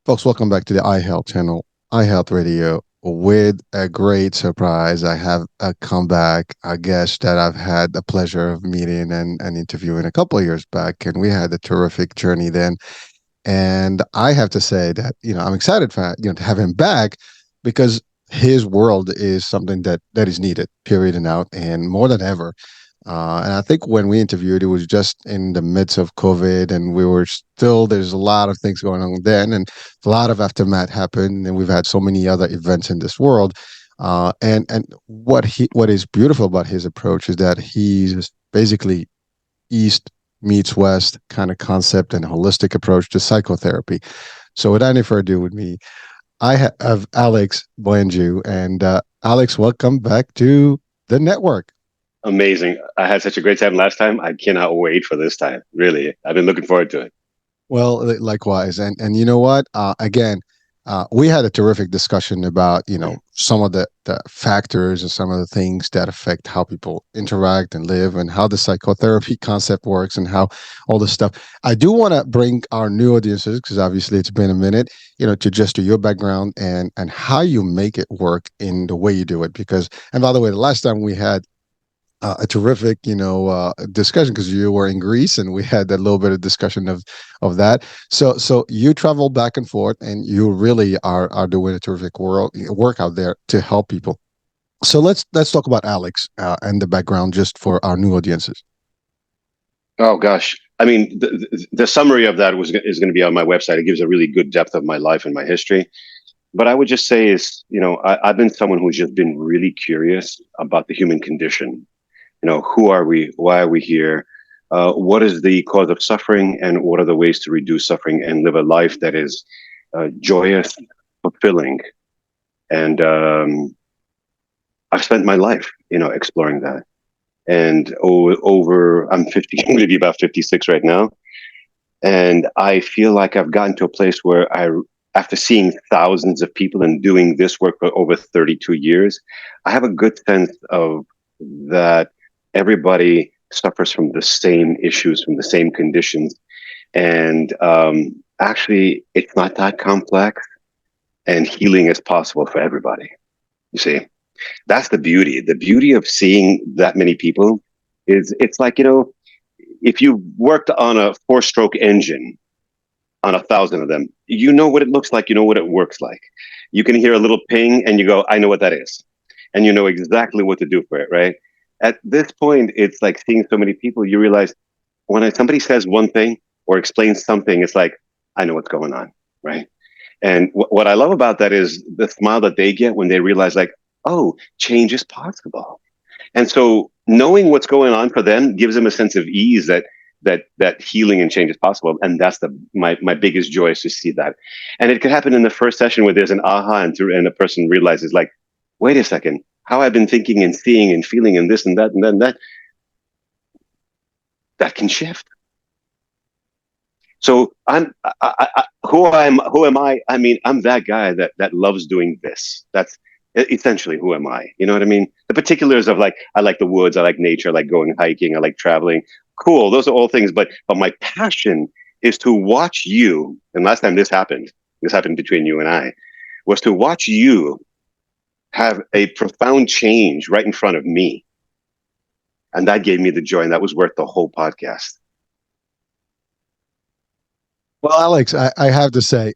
Folks, welcome back to the iHealth channel, iHealth Radio. With a great surprise, I have a comeback, a guest that I've had the pleasure of meeting and interviewing a couple of years back, and we had a terrific journey then. And I have to say that I'm excited for to have him back because his world is something that is needed, period and out, and more than ever. And I think when we interviewed, it was just in the midst of COVID, and we were still, there's a lot of things going on then, and a lot of aftermath happened, and we've had so many other events in this world. And what is beautiful about his approach is that he's basically East meets West kind of concept and holistic approach to psychotherapy. So without any further ado with me, I have Alex Blanju, and Alex, welcome back to the network. Amazing. I had such a great time last time. I cannot wait for this time. Really. I've been looking forward to it. Well, likewise, and you know what? Again, we had a terrific discussion about some of the factors and some of the things that affect how people interact and live, and how the psychotherapy concept works, and how all this stuff. I do want to bring our new audiences, because obviously it's been a minute, to just to your background and how you make it work in the way you do it. Because, and by the way, the last time we had a terrific, discussion because you were in Greece and we had a little bit of discussion of that. So you travel back and forth, and you really are doing a terrific work out there to help people. So let's talk about Alex and the background just for our new audiences. Oh gosh. I mean, the summary of that is going to be on my website. It gives a really good depth of my life and my history. But I would just say is, I've been someone who's just been really curious about the human condition. Who are we? Why are we here? What is the cause of suffering, and what are the ways to reduce suffering and live a life that is joyous, fulfilling? And I've spent my life, exploring that. And I'm 50, I'm going to be about 56 right now. And I feel like I've gotten to a place where after seeing thousands of people and doing this work for over 32 years, I have a good sense of that everybody suffers from the same issues, from the same conditions. And actually, it's not that complex, and healing is possible for everybody. You see, that's the beauty. The beauty of seeing that many people is it's like, if you worked on a 4-stroke engine on 1,000 of them, you know what it looks like, you know what it works like. You can hear a little ping and you go, I know what that is. And you know exactly what to do for it, right? At this point, it's like seeing so many people, you realize when somebody says one thing or explains something, it's like, I know what's going on, right? And what I love about that is the smile that they get when they realize, like, oh, change is possible. And so knowing what's going on for them gives them a sense of ease that healing and change is possible. And that's my biggest joy, is to see that. And it could happen in the first session where there's an aha, and a person realizes, like, wait a second, how I've been thinking and seeing and feeling and this and that and then that can shift. So who am I? I mean, I'm that guy that loves doing this. That's essentially who am I? You know what I mean? The particulars of, like, I like the woods, I like nature, I like going hiking, I like traveling. Cool, those are all things. But my passion is to watch you. And last time this happened between you and I, was to watch you have a profound change right in front of me. And that gave me the joy, and that was worth the whole podcast. Well, Alex, I have to say,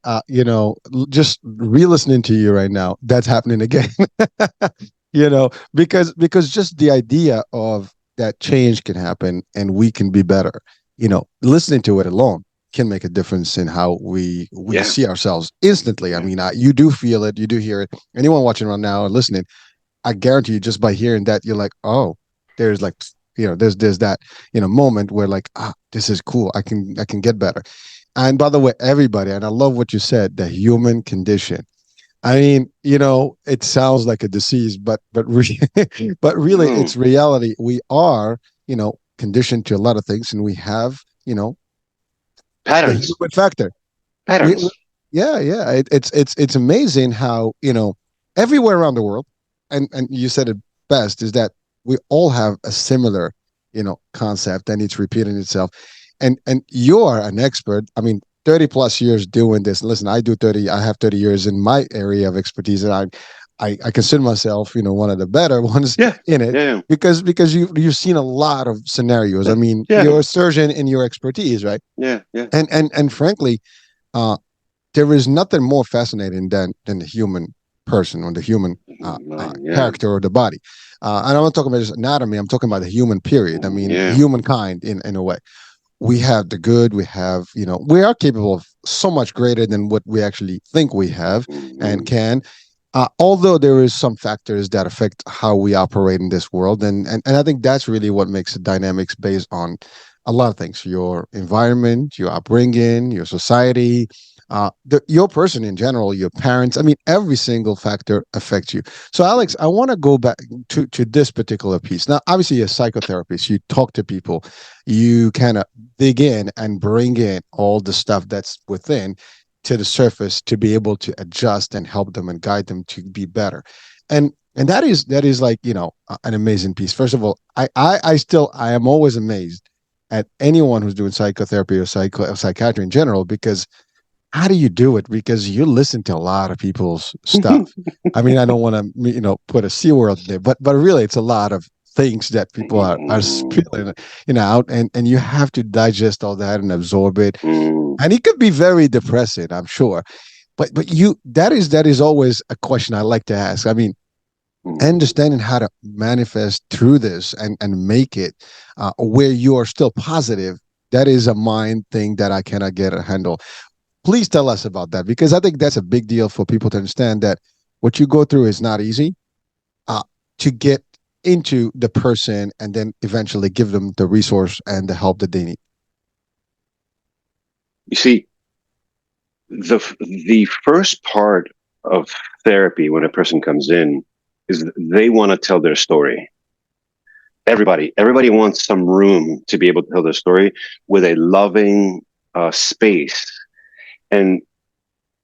just re-listening to you right now, that's happening again. Because just the idea of that change can happen and we can be better, listening to it alone can make a difference in how we see ourselves instantly. I mean, you do feel it, you do hear it. Anyone watching right now and listening, I guarantee you, just by hearing that, you're like, oh, there's like, there's that, moment where, like, this is cool. I can get better. And by the way, everybody, and I love what you said, the human condition. I mean, it sounds like a disease, but really, it's reality. We are, conditioned to a lot of things, and we have, patterns. The human factor. Patterns. Yeah. It's amazing how, everywhere around the world, and you said it best, is that we all have a similar, concept, and it's repeating itself. And you're an expert. I mean, 30 plus years doing this. Listen, I have 30 years in my area of expertise, and I consider myself, one of the better ones Yeah, in it, yeah, because you've seen a lot of scenarios. yeah, I mean, yeah, you're a surgeon in your expertise, right? yeah, yeah. And frankly, uh, there is nothing more fascinating than the human person or the human Yeah, character or the body. And I'm not talking about just anatomy. I'm talking about the human period. I mean, yeah. humankind in a way. We have the good. We have, we are capable of so much greater than what we actually think we have and Mhm, can. Although there is some factors that affect how we operate in this world, and I think that's really what makes the dynamics based on a lot of things: your environment, your upbringing, your society, your person in general, your parents. I mean, every single factor affects you. So, Alex, I want to go back to this particular piece. Now, obviously, you're a psychotherapist. You talk to people, you kind of dig in and bring in all the stuff that's within to the surface to be able to adjust and help them and guide them to be better. And that is like, an amazing piece. First of all, I am always amazed at anyone who's doing psychotherapy or psychiatry in general, because how do you do it? Because you listen to a lot of people's mhm. stuff. I mean, I don't want to, put a C word there, but really, it's a lot of things that people are spilling, out, and you have to digest all that and absorb it, Mm, and it could be very depressing, I'm sure. But that is always a question I like to ask. I mean, mm. understanding how to manifest through this and make it where you are still positive. That is a mind thing that I cannot get a handle. Please tell us about that, because I think that's a big deal for people to understand that what you go through is not easy, uh, to get into the person and then eventually give them the resource and the help that they need. You see, the first part of therapy when a person comes in is they want to tell their story. Everybody wants some room to be able to tell their story with a loving space. And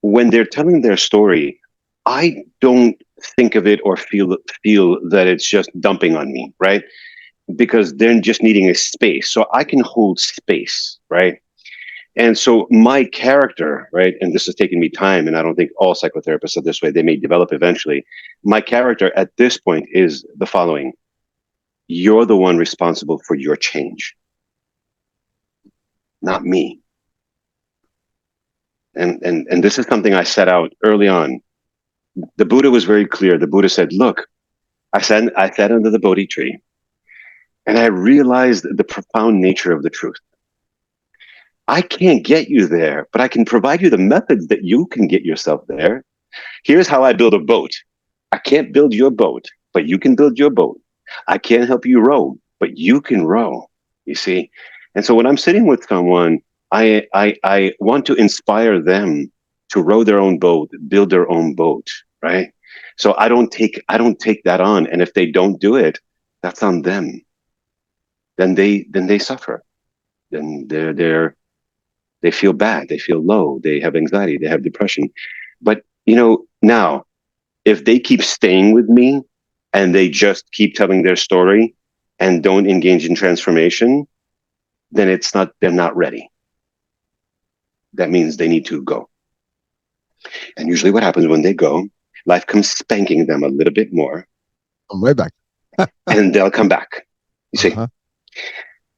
when they're telling their story, I don't think of it or feel that it's just dumping on me, right? Because they're just needing a space, so I can hold space, right? And so my character, right, and this has taken me time, and I don't think all psychotherapists are this way. They may develop eventually. My character at this point is the following: you're the one responsible for your change, not me. And this is something I set out early on. The Buddha was very clear. The Buddha said, "Look, I sat under the Bodhi tree, and I realized the profound nature of the truth. I can't get you there, but I can provide you the methods that you can get yourself there. Here's how I build a boat. I can't build your boat, but you can build your boat. I can't help you row, but you can row." You see? And so when I'm sitting with someone, I want to inspire them to row their own boat, build their own boat, right? So I don't take that on. And if they don't do it, that's on them. Then they suffer. Then they feel bad, they feel low, they have anxiety, they have depression. But now, if they keep staying with me and they just keep telling their story and don't engage in transformation, then they're not ready. That means they need to go. And usually what happens when they go, life comes spanking them a little bit more, I'm right back. and they'll come back. You see? Uh-huh.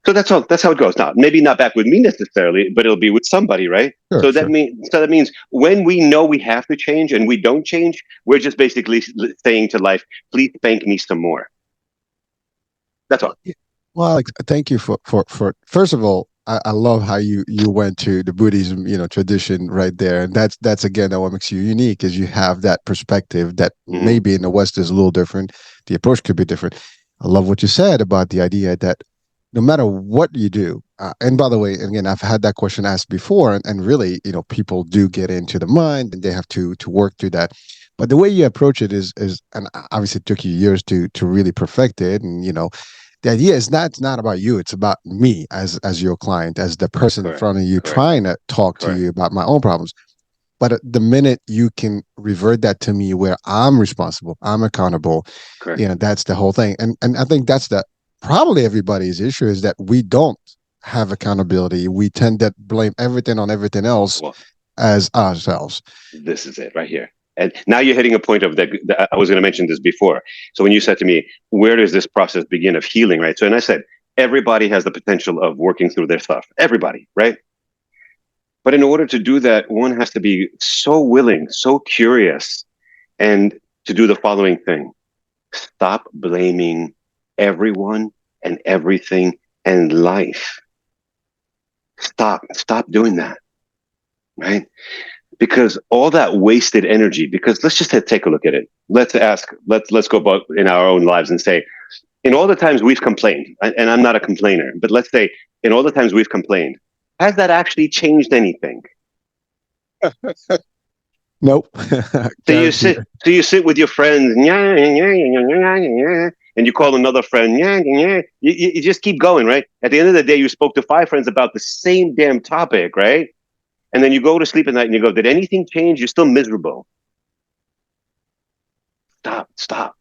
So that's how it goes. Now, maybe not back with me necessarily, but it'll be with somebody, right? Sure, sure. So that means when we know we have to change and we don't change, we're just basically saying to life, "Please spank me some more." That's all. Well, yeah. Well, Alex, thank you for first of all, I love how you went to the Buddhism, tradition right there. And that's again that what makes you unique, is you have that perspective that Mm-hmm. maybe in the West is a little different. The approach could be different. I love what you said about the idea that no matter what you do, and by the way, again, I've had that question asked before, and really, people do get into the mind and they have to work through that. But the way you approach it is, and obviously it took you years to really perfect it, and the idea is not it's not about you, it's about me as your client, as the person in Correct. front of you Correct. trying to talk to Correct. you about my own problems. But the minute you can revert that to me, where I'm responsible, I'm accountable, Correct. that's the whole thing. And I think that's the probably everybody's issue, is that we don't. have accountability. We tend to blame everything on everything else Well, as ourselves. this is it right here. And now you're hitting a point of that. I was going to mention this before. So when you said to me, where does this process begin of healing, right? So, and I said, everybody has the potential of working through their stuff. Everybody, right? But in order to do that, one has to be so willing, so curious, and to do the following thing: stop blaming everyone and everything and life. Stop doing that, right? Because all that wasted energy, because let's just take a look at it. Let's go about in our own lives and say, in all the times we've complained, and I'm not a complainer, but let's say in all the times we've complained, has that actually changed anything? Nope. So you Guarantee. sit, so you sit with your friends, and you call another friend, you just keep going, right? At the end of the day, you spoke to five friends about the same damn topic, right? And then you go to sleep at night and you go, did anything change? You're still miserable. Stop.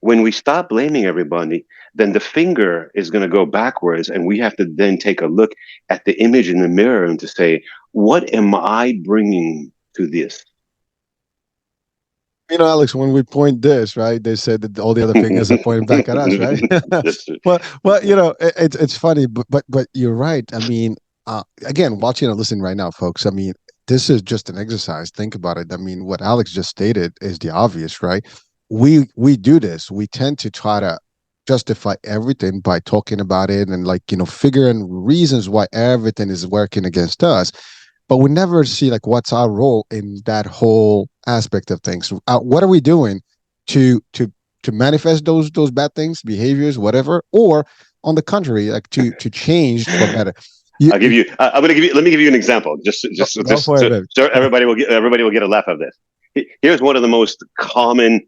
When we stop blaming everybody, then the finger is going to go backwards, and we have to then take a look at the image in the mirror and to say, what am I bringing to this? Alex, when we point this, right, they said that all the other fingers are pointing back at us, right? That's well, it's funny, but you're right. I mean, again, watching and listening right now, folks. I mean, this is just an exercise. Think about it. I mean, what Alex just stated is the obvious, right? We do this. We tend to try to justify everything by talking about it and like figuring reasons why everything is working against us, but we never see like what's our role in that whole aspect of things. What are we doing to manifest those bad things, behaviors, whatever, or on the contrary, like to change for better? You, I'll give you you. I'm going to give you. Let me give you an example. go for it, baby. So everybody will get a laugh of this. Here's one of the most common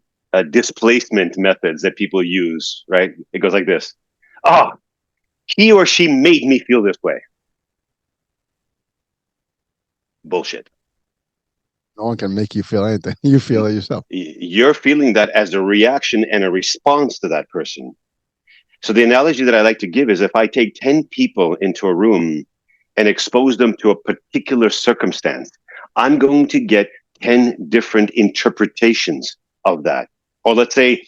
displacement methods that people use. Right? It goes like this. Oh, he or she made me feel this way. Bullshit. No one can make you feel anything. You feel it yourself. You're feeling that as a reaction and a response to that person. So the analogy that I like to give is if I take 10 people into a room and expose them to a particular circumstance, I'm going to get 10 different interpretations of that. Or let's say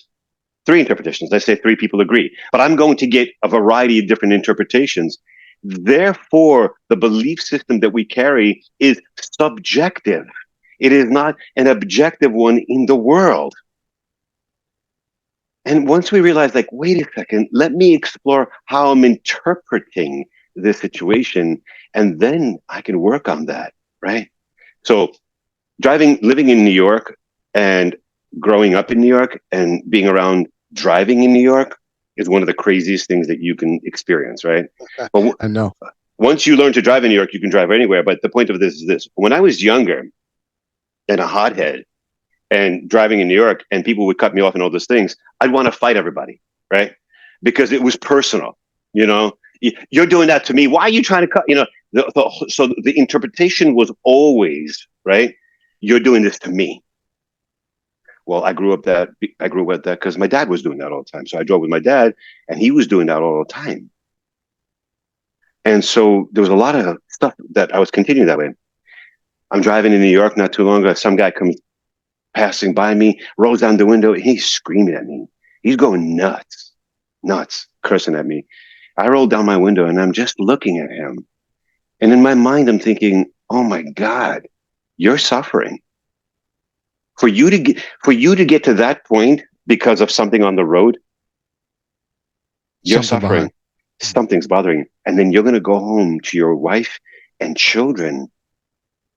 three interpretations. Let's say three people agree, but I'm going to get a variety of different interpretations. Therefore, the belief system that we carry is subjective. It is not an objective one in the world. And once we realize, like, wait a second, let me explore how I'm interpreting this situation, and then I can work on that, right? So, living in New York and growing up in New York and being around driving in New York is one of the craziest things that you can experience, right? But I know. once you learn to drive in New York, you can drive anywhere. But the point of this is this: when I was younger and a hothead, and driving in New York, and people would cut me off and all those things, I'd want to fight everybody, right? Because it was personal. You know, you're doing that to me. Why are you trying to cut? So the interpretation was always right. You're doing this to me. Well, I grew up with that because my dad was doing that all the time. So I drove with my dad, and he was doing that all the time. And so there was a lot of stuff that I was continuing that way. I'm driving in New York not too long ago. Some guy comes passing by me, rolls down the window, and he's screaming at me. He's going nuts, cursing at me. I roll down my window and I'm just looking at him. And in my mind, I'm thinking, oh my God, you're suffering. For you to get to that point because of something on the road, you're Something suffering. behind. Something's bothering you. And then you're going to go home to your wife and children,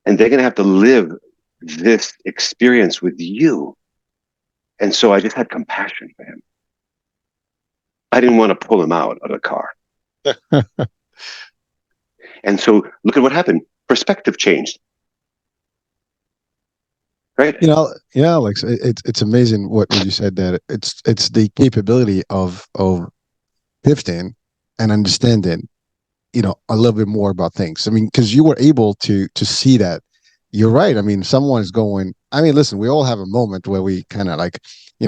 and they're going to have to live this experience with you. And so I just had compassion for him. I didn't want to pull him out of the car. And so look at what happened. Perspective changed. Right? Yeah, Alex, it's amazing what you said, that it's the capability of pivoting and understanding, a little bit more about things. I mean, because you were able to see that. You're right. I mean, someone is going. I mean, listen, we all have a moment where we kind of like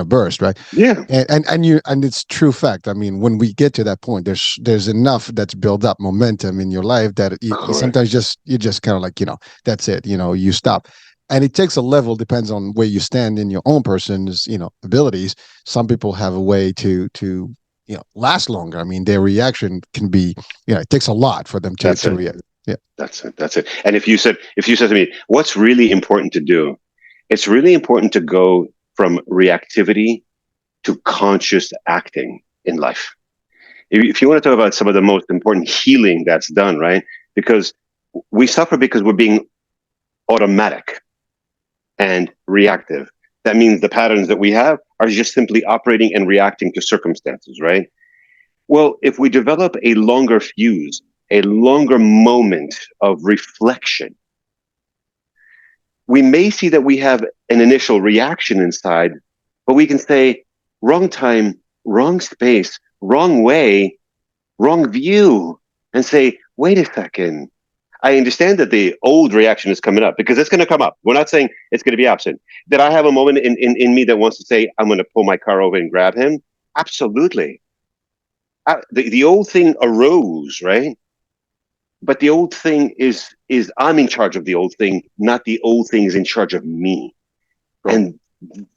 burst, right? Yeah, And it's true fact. I mean, when we get to that point, there's enough that's built up momentum in your life that you correct. sometimes you just kind of like, that's it. You stop. And it takes a level, depends on where you stand in your own person's, abilities. Some people have a way to last longer. I mean, their reaction can be, it takes a lot for them to That's to it. react. Yeah. That's it. That's it. And if you said to me, what's really important to do? It's really important to go from reactivity to conscious acting in life. If you want to talk about some of the most important healing that's done, right? Because we suffer because we're being automatic and reactive. That means the patterns that we have are just simply operating and reacting to circumstances, right? Well, if we develop a longer fuse, a longer moment of reflection, we may see that we have an initial reaction inside, but we can say, wrong time, wrong space, wrong way, wrong view, and say, wait a second. I understand that the old reaction is coming up because it's going to come up. We're not saying it's going to be absent. Did I have a moment in me that wants to say, I'm going to pull my car over and grab him? Absolutely. The old thing arose, right? But the old thing is I'm in charge of the old thing, not the old thing is in charge of me. Cool. And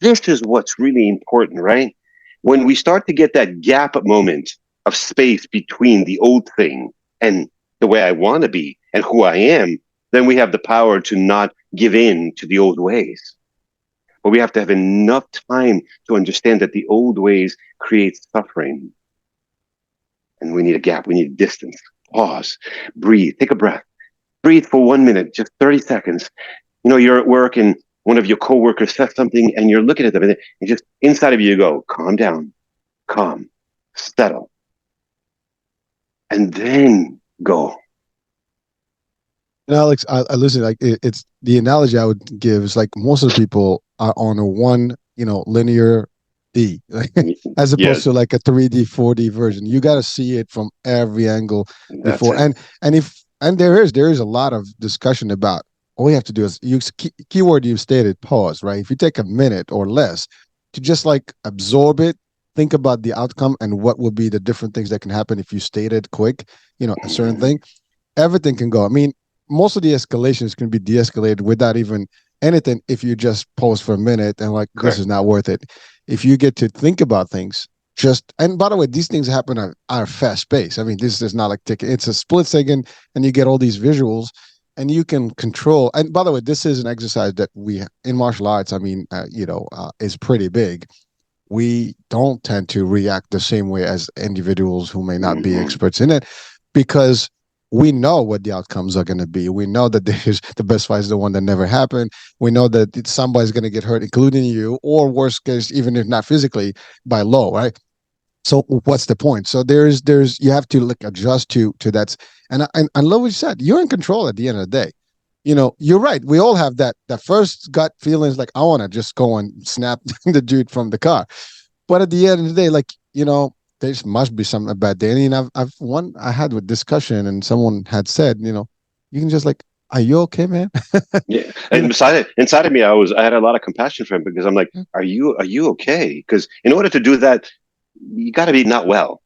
this is what's really important, right? When we start to get that gap moment of space between the old thing and the way I want to be and who I am, then we have the power to not give in to the old ways. But we have to have enough time to understand that the old ways create suffering. And we need a gap, we need distance. Pause, breathe, take a breath, breathe for 1 minute, just 30 seconds. You're at work and one of your coworkers says something and you're looking at them and just inside of you go, calm down, calm, settle, and then go. And Alex, I listen. Like it's the analogy I would give is like most of the people are on a one, linear D, as opposed Yes, to like a 3D, 4D version. You got to see it from every angle that's before. it. And there is a lot of discussion about. All you have to do is use keyword you stated, pause. Right. If you take a minute or less to just like absorb it, think about the outcome and what will be the different things that can happen if you stated quick, a certain thing, everything can go. I mean, most of the escalations can be de-escalated without even anything if you just pause for a minute and like this is Correct. not worth it. If you get to think about things, just and by the way, these things happen at a fast pace. I mean, this is not like taking it's a split second and you get all these visuals and you can control. And by the way, this is an exercise that we in martial arts, I mean, is pretty big. We don't tend to react the same way as individuals who may not be Mm-hmm. experts in it because we know what the outcomes are going to be. We know that there's the best fight is the one that never happened. We know that somebody's going to get hurt, including you, or worst case, even if not physically, by low, right? So what's the point? So there's you have to like adjust to that. And I love what you said. You're in control at the end of the day. You're right. We all have that first gut feelings like I want to just go and snap the dude from the car. But at the end of the day, like, there must be something about that. And I had a discussion and someone had said, you can just like, are you okay, man? Yeah, you and know, inside of me, I had a lot of compassion for him because I'm like, are you okay? Because in order to do that, you got to be not well.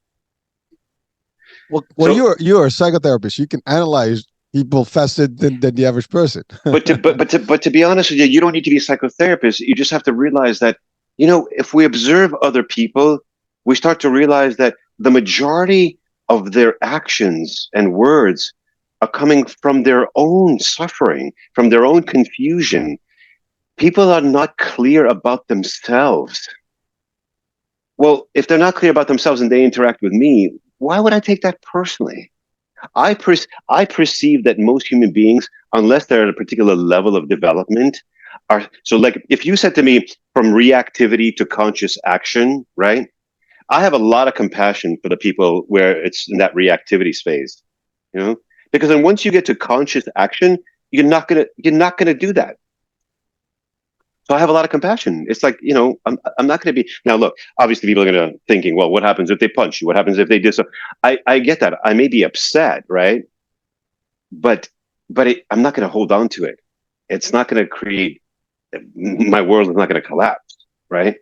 well, So, you're a psychotherapist. You can analyze people faster than the average person. but to be honest with you, you don't need to be a psychotherapist. You just have to realize that, if we observe other people, we start to realize that the majority of their actions and words are coming from their own suffering, from their own confusion. People are not clear about themselves. Well, if they're not clear about themselves and they interact with me, why would I take that personally? I perceive that most human beings, unless they're at a particular level of development, are so like if you said to me from reactivity to conscious action, right? I have a lot of compassion for the people where it's in that reactivity phase, you know, because then once you get to conscious action, you're not gonna do that. So I have a lot of compassion. It's like, I'm not going to be now. Look, obviously, people are going to thinking, well, what happens if they punch you? What happens if they do so? I get that. I may be upset, right? But I'm not going to hold on to it. It's not going to create my world is not going to collapse, right?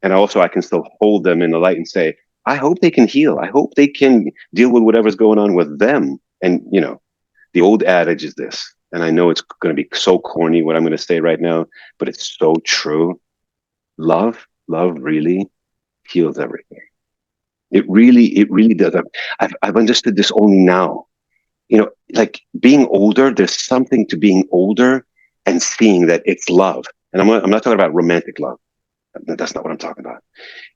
And also I can still hold them in the light and say, I hope they can heal. I hope they can deal with whatever's going on with them. And, the old adage is this, and I know it's going to be so corny what I'm going to say right now, but it's so true. Love really heals everything. It really does. I've understood this only now. Like being older, there's something to being older and seeing that it's love. And I'm not talking about romantic love. That's not what I'm talking about.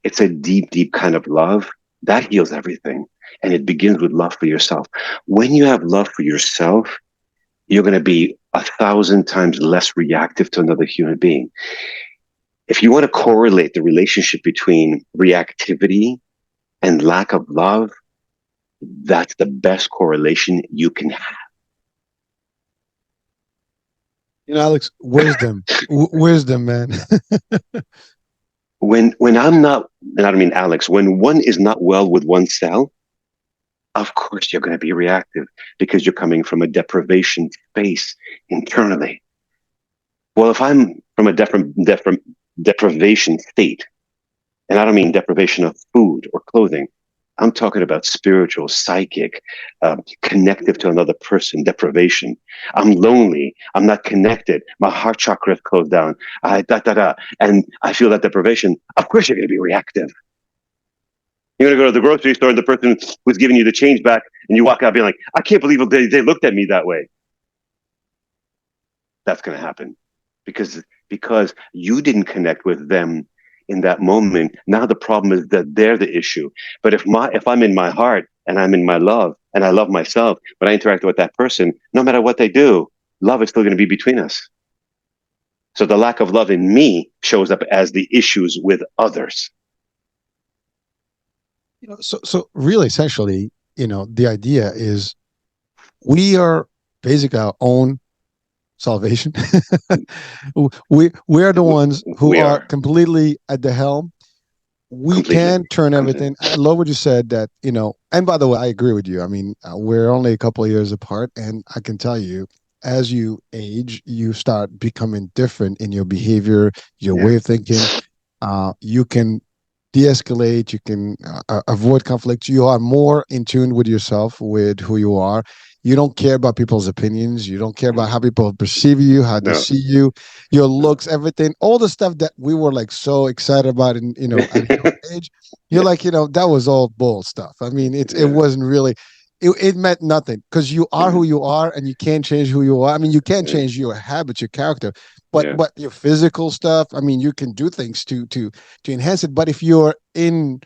It's a deep, deep kind of love that heals everything. And it begins with love for yourself. When you have love for yourself, you're going to be 1,000 times less reactive to another human being. If you want to correlate the relationship between reactivity and lack of love, that's the best correlation you can have. Alex, wisdom, wisdom, man. When I'm not, and I don't mean Alex, when one is not well with oneself, of course you're going to be reactive because you're coming from a deprivation space internally. Well, if I'm from a deprivation state, and I don't mean deprivation of food or clothing, I'm talking about spiritual, psychic, connective to another person, deprivation. I'm lonely. I'm not connected. My heart chakra is closed down. And I feel that deprivation. Of course, you're going to be reactive. You're going to go to the grocery store and the person who's giving you the change back, and you walk out being like, I can't believe they looked at me that way. That's going to happen because you didn't connect with them in that moment. Now the problem is that they're the issue. But if I'm in my heart and I'm in my love and I love myself, but I interact with that person, no matter what they do, love is still going to be between us. So the lack of love in me shows up as the issues with others. So really, essentially, the idea is we are basically our own salvation. We are the ones who We are are completely at the helm. We completely, can turn completely. everything. I love what you said that, and by the way, I agree with you. I mean, we're only a couple of years apart, and I can tell you, as you age, you start becoming different in your behavior, your Yeah. way of thinking. You can de-escalate, you can avoid conflict, you are more in tune with yourself, with who you are. You don't care about people's opinions, you don't care about how people perceive you, how they No. see you, your No. looks, everything, all the stuff that we were like so excited about in at a young age. You're Yeah. like, that was all bull stuff. I mean, it Yeah. wasn't really, it meant nothing because you are who you are and you can't change who you are. I mean, you can Yeah. change your habits, your character, but Yeah. your physical stuff, I mean, you can do things to enhance it. But if you're in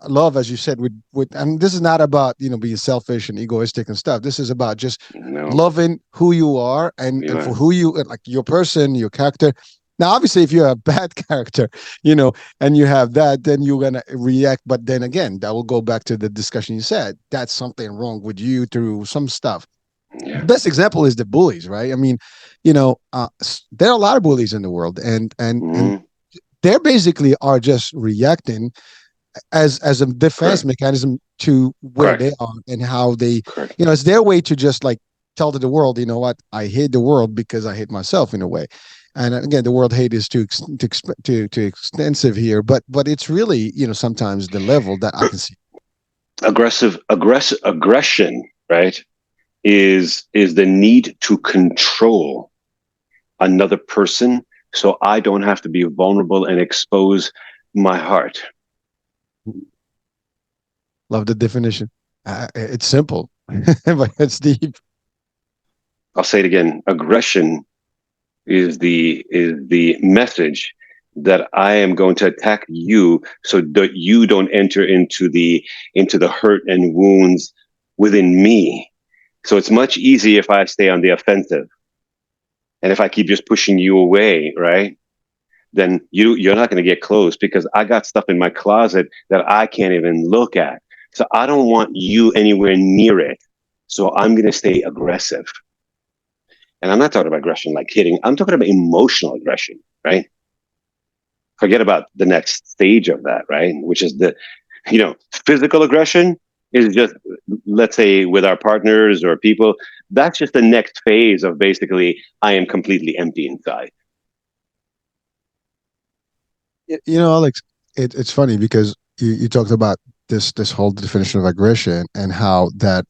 love, as you said, with, and this is not about being selfish and egoistic and stuff. This is about just No. loving who you are and for Yeah. who you like, your person, your character. Now, obviously, if you're a bad character, and you have that, then you're gonna react. But then again, that will go back to the discussion you said. That's something wrong with you through some stuff. The Yeah. best example is the bullies, right? I mean, there are a lot of bullies in the world, and Mm-hmm. they basically are just reacting as a defense Correct. mechanism to where Correct. they are and how they, Correct. it's their way to just like tell to the world, you know what, I hate the world because I hate myself in a way. And again, the world hate is too extensive here, but it's really sometimes the level that I can see. Aggression, right? Is the need to control another person so I don't have to be vulnerable and expose my heart. Love the definition. It's simple, but it's deep. I'll say it again. Aggression is the message that I am going to attack you so that you don't enter into the hurt and wounds within me. So it's much easier if I stay on the offensive and if I keep just pushing you away, right? Then you're not going to get close because I got stuff in my closet that I can't even look at. So I don't want you anywhere near it. So I'm going to stay aggressive. And I'm not talking about aggression like hitting. I'm talking about emotional aggression, right? Forget about the next stage of that, right? Which is physical aggression is just, let's say, with our partners or people, that's just the next phase of basically, I am completely empty inside. Alex, it's funny because you talked about this whole definition of aggression and how that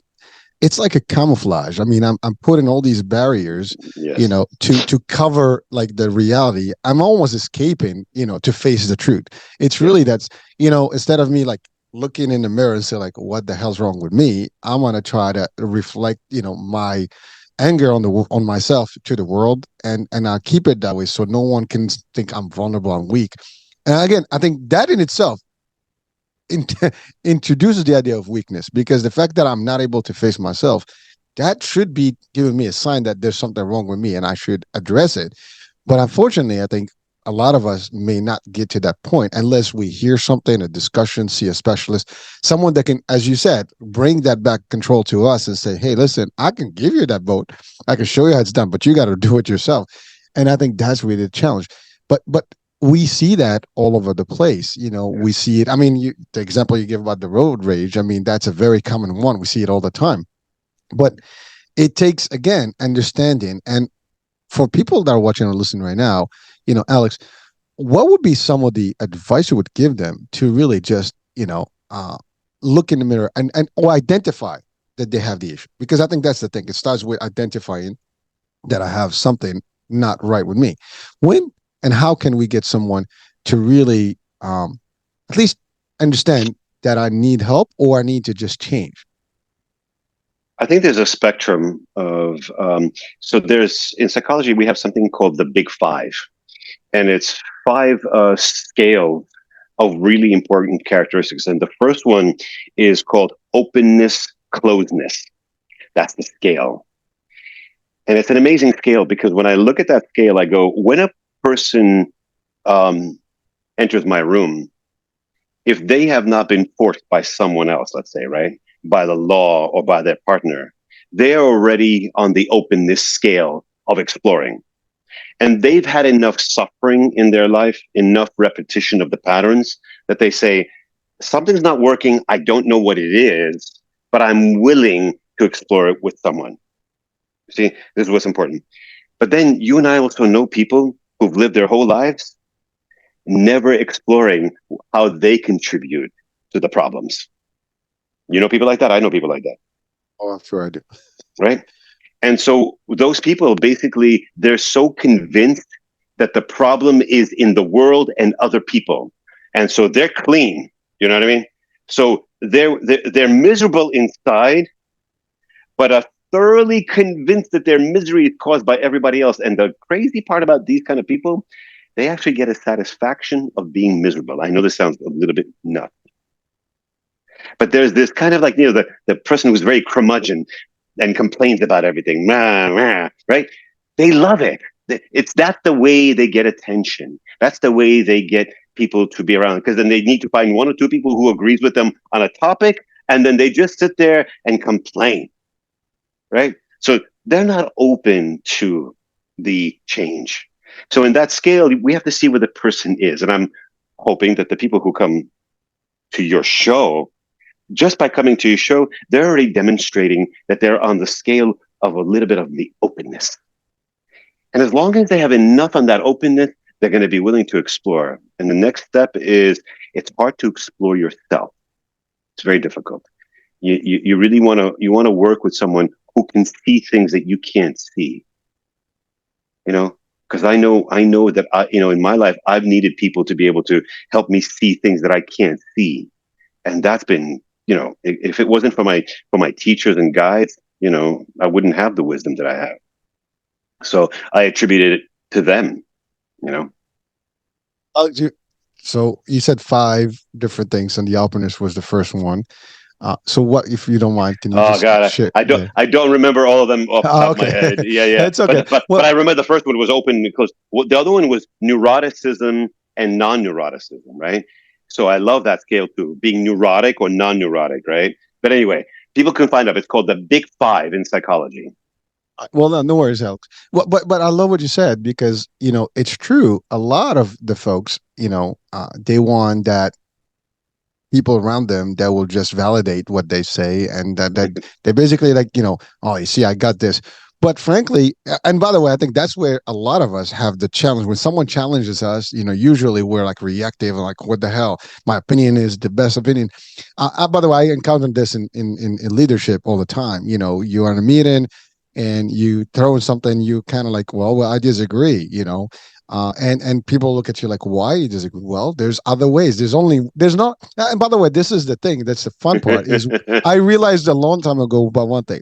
it's like a camouflage. I mean, I'm putting all these barriers, Yes. to cover like the reality. I'm almost escaping, to face the truth. It's really Yes. that's, instead of me like looking in the mirror and say like, what the hell's wrong with me? I'm gonna try to reflect, my anger on myself to the world, and I'll keep it that way so no one can think I'm vulnerable, I'm weak. And again, I think that in itself in, introduces the idea of weakness, because the fact that I'm not able to face myself, that should be giving me a sign that there's something wrong with me and I should address it. But unfortunately, I think a lot of us may not get to that point unless we hear something, a discussion, see a specialist, someone that can, as you said, bring that back control to us and say, hey, listen, I can give you that vote. I can show you how it's done, but you got to do it yourself. And I think that's really the challenge. But we see that all over the place. We Yes. see it. I mean, the example you give about the road rage, I mean, that's a very common one. We see it all the time. But it takes, again, understanding. And for people that are watching or listening right now, Alex, what would be some of the advice you would give them to really just, look in the mirror and or identify that they have the issue? Because I think that's the thing. It starts with identifying that I have something not right with me. When and how can we get someone to really, at least understand that I need help or I need to just change? I think there's a spectrum of, so there's, in psychology, we have something called the big five, and it's five scales of really important characteristics. And the first one is called openness, closeness. That's the scale. And it's an amazing scale because when I look at that scale, I go, when a person um, enters my room, if they have not been forced by someone else, let's say, right, by the law or by their partner, they're already on the openness scale of exploring. And they've had enough suffering in their life, enough repetition of the patterns that they say, something's not working. I don't know what it is, but I'm willing to explore it with someone. See, this is what's important. But then you and I also know people who've lived their whole lives never exploring how they contribute to the problems. You know people like that? I know people like that, Oh, I'm sure I do. right? And so those people basically, they're so convinced that the problem is in the world and other people. And so they're clean. You know what I mean? So they're miserable inside, but are thoroughly convinced that their misery is caused by everybody else. And the crazy part about these kind of people, they actually get a satisfaction of being miserable. I know this sounds a little bit nuts, but there's this kind of like, the person who's very curmudgeon and complains about everything, right? They love it. That's the way they get attention. That's the way they get people to be around, because then they need to find one or two people who agrees with them on a topic, and then they just sit there and complain, right? So they're not open to the change. So in that scale, we have to see where the person is. And I'm hoping that the people who come to your show, just by coming to your show, they're already demonstrating that they're on the scale of a little bit of the openness. And as long as they have enough on that openness, they're going to be willing to explore. And the next step is, it's hard to explore yourself. It's very difficult. You really want to work with someone who can see things that you can't see. You know, because I know that in my life I've needed people to be able to help me see things that I can't see, and that's been, if it wasn't for my teachers and guides, I wouldn't have the wisdom that I have. So I attributed it to them. You know. Uh, you, so you said five different things, and the openness was the first one. So what, if you don't mind, can you Oh just God, share? I don't Yeah. I don't remember all of them off the top Oh, of my okay. head. Yeah, yeah. It's okay. But Well, I remember the first one was open because the other one was neuroticism and non-neuroticism, right? So I love that scale too, being neurotic or non-neurotic, right? But anyway, people can find out. It's called the Big Five in psychology. well, no, no worries, Alex. Well, but I love what you said, because it's true. A lot of the folks, they want that people around them that will just validate what they say, and that they basically like, oh, you see, I got this. But frankly, and by the way, I think that's where a lot of us have the challenge. When someone challenges us, usually we're like reactive and like, what the hell? My opinion is the best opinion. By the way, I encounter this in leadership all the time. You're in a meeting and you throw in something, you kind of like, well, I disagree. And people look at you like, why you disagree? Well, there's other ways. There's not. And by the way, this is the thing. That's the fun part is I realized a long time ago about one thing.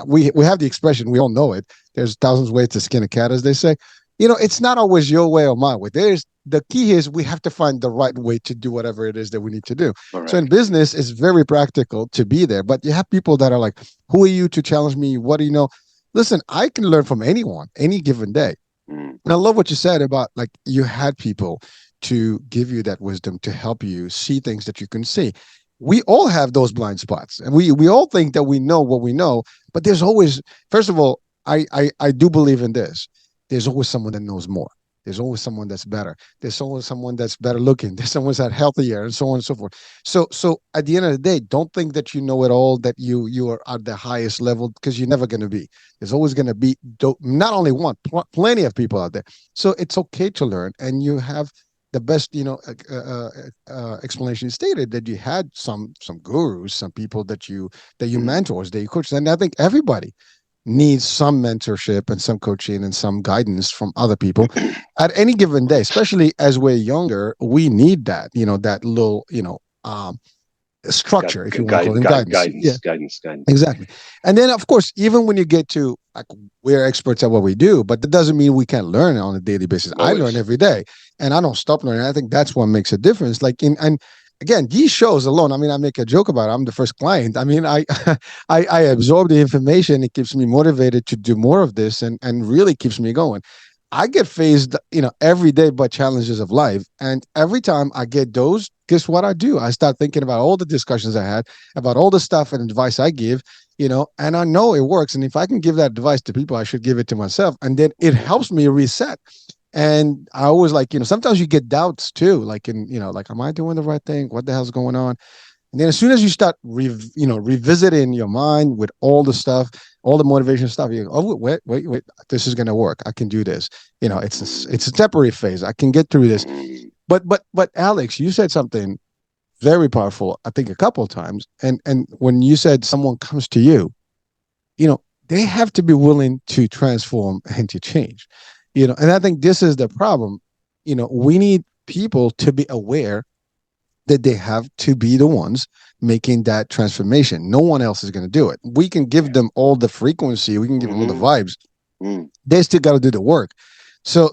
We have the expression, we all know it. There's thousands of ways to skin a cat, as they say. It's not always your way or my way. There's the key is we have to find the right way to do whatever it is that we need to do. So in Correct. business, it's very practical to be there, but you have people that are like, "Who are you to challenge me? What do you know?" Listen, I can learn from anyone, any given day. Mm. And I love what you said about like you had people to give you that wisdom to help you see things that you can see. We all have those blind spots, and we all think that we know what we know, but there's always, first of all, I do believe in this. There's always someone that knows more. There's always someone that's better. There's always someone that's better looking. There's someone that's healthier, and so on and so forth. So at the end of the day, don't think that you know it all, that you are at the highest level, because you're never going to be. There's always going to be not only one, plenty of people out there. So it's okay to learn, and you have the best, explanation stated that you had some gurus, some people that you Mm. mentors, that you coach, and I think everybody needs some mentorship and some coaching and some guidance from other people at any given day, especially as we're younger. We need that, that little, structure, if you want to call it, guidance. Yeah, Guidance. exactly. And then, of course, even when you get to like, we're experts at what we do, but that doesn't mean we can't learn on a daily basis. I learn Always. every day, and I don't stop learning. I think that's what makes a difference. Like and again, these shows alone. I mean, I make a joke about it. I'm the first client. I mean, I absorb the information. It keeps me motivated to do more of this, and really keeps me going. I get faced, every day by challenges of life. And every time I get those, guess what I do? I start thinking about all the discussions I had, about all the stuff and advice I give, and I know it works. And if I can give that advice to people, I should give it to myself. And then it Mm-hmm. helps me reset. And I always like, sometimes you get doubts too, like like, am I doing the right thing? What the hell's going on? And then as soon as you start, revisiting your mind with all the stuff, all the motivation stuff, you go, oh, wait, this is going to work. I can do this. It's a temporary phase. I can get through this. Mm-hmm. But Alex, you said something very powerful, I think a couple of times. And when you said someone comes to you, they have to be willing to transform and to change. And I think this is the problem. We need people to be aware that they have to be the ones making that transformation. No one else is going to do it. We can give Yeah. them all the frequency, we can give them all the Mm-hmm. vibes. Mm. They still got to do the work. So